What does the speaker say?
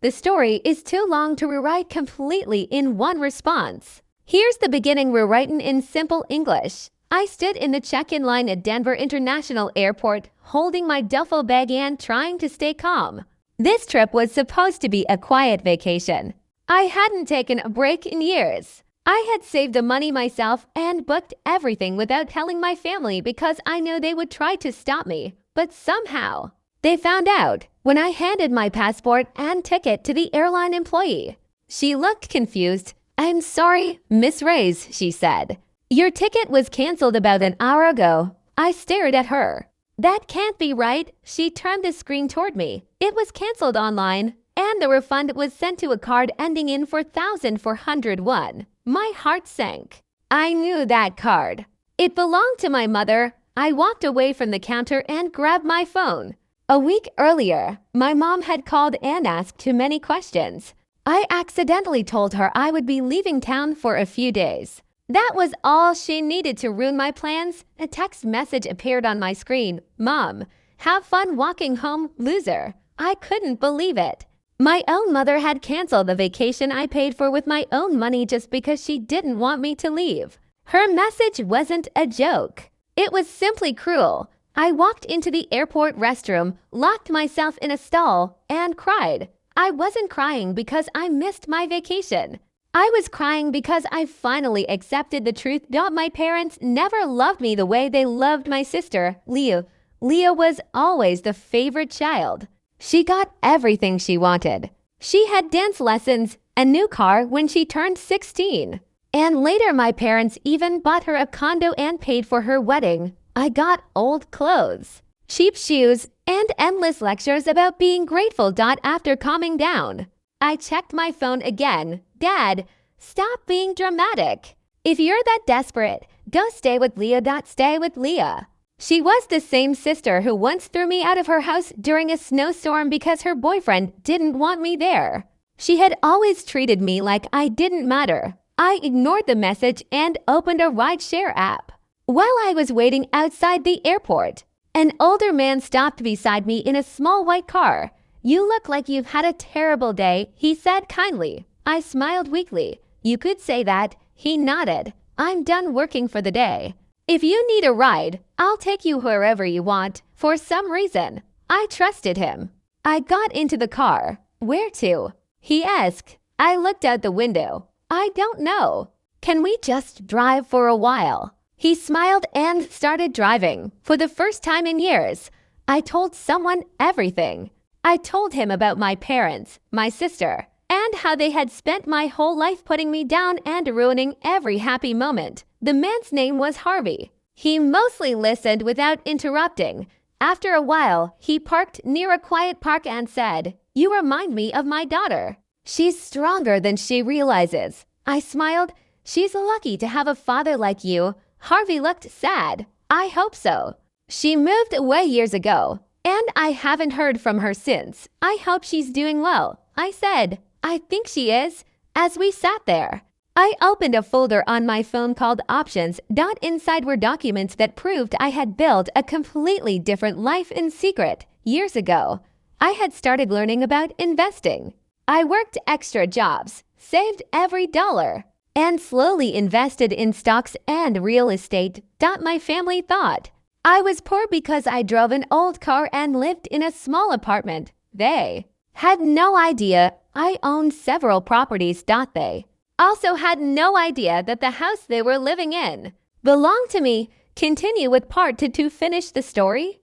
The story is too long to rewrite completely in one response. Here's the beginning rewritten in simple English. I stood in the check-in line at Denver International Airport, holding my duffel bag and trying to stay calm. This trip was supposed to be a quiet vacation. I hadn't taken a break in years. I had saved the money myself and booked everything without telling my family because I knew they would try to stop me. But somehow, they found out when I handed my passport and ticket to the airline employee. She looked confused. "I'm sorry, Miss Reyes," she said. "Your ticket was canceled about an hour ago." I stared at her. "That can't be right." She turned the screen toward me. "It was canceled online, and the refund was sent to a card ending in 4401. My heart sank. I knew that card. It belonged to my mother. I walked away from the counter and grabbed my phone. A week earlier, my mom had called and asked too many questions. I accidentally told her I would be leaving town for a few days. That was all she needed to ruin my plans. A text message appeared on my screen. "Mom, have fun walking home, loser." I couldn't believe it. My own mother had canceled the vacation I paid for with my own money just because she didn't want me to leave. Her message wasn't a joke. It was simply cruel. I walked into the airport restroom, locked myself in a stall, and cried. I wasn't crying because I missed my vacation. I was crying because I finally accepted the truth that my parents never loved me the way they loved my sister, Leah. Leah was always the favorite child. She got everything she wanted. She had dance lessons, a new car when she turned 16. And later my parents even bought her a condo and paid for her wedding. I got old clothes, cheap shoes, and endless lectures about being grateful. After calming down, I checked my phone again. "Dad, stop being dramatic. If you're that desperate, go stay with Leah. Stay with Leah." She was the same sister who once threw me out of her house during a snowstorm because her boyfriend didn't want me there. She had always treated me like I didn't matter. I ignored the message and opened a rideshare app. While I was waiting outside the airport, an older man stopped beside me in a small white car. "You look like you've had a terrible day," he said kindly. I smiled weakly. "You could say that." He nodded. "I'm done working for the day. If you need a ride, I'll take you wherever you want." For some reason, I trusted him. I got into the car. "Where to?" he asked. I looked out the window. "I don't know. Can we just drive for a while?" He smiled and started driving. For the first time in years, I told someone everything. I told him about my parents, my sister, and how they had spent my whole life putting me down and ruining every happy moment. The man's name was Harvey. He mostly listened without interrupting. After a while, he parked near a quiet park and said, "You remind me of my daughter. She's stronger than she realizes." I smiled. "She's lucky to have a father like you." Harvey looked sad. "I hope so. She moved away years ago, and I haven't heard from her since. I hope she's doing well." I said, "I think she is." As we sat there, I opened a folder on my phone called Options. Inside were documents that proved I had built a completely different life in secret. Years ago, I had started learning about investing. I worked extra jobs, saved every dollar, and slowly invested in stocks and real estate. My family thought I was poor because I drove an old car and lived in a small apartment. They had no idea I owned several properties. They also had no idea that the house they were living in belonged to me. Continue with part 2 to finish the story.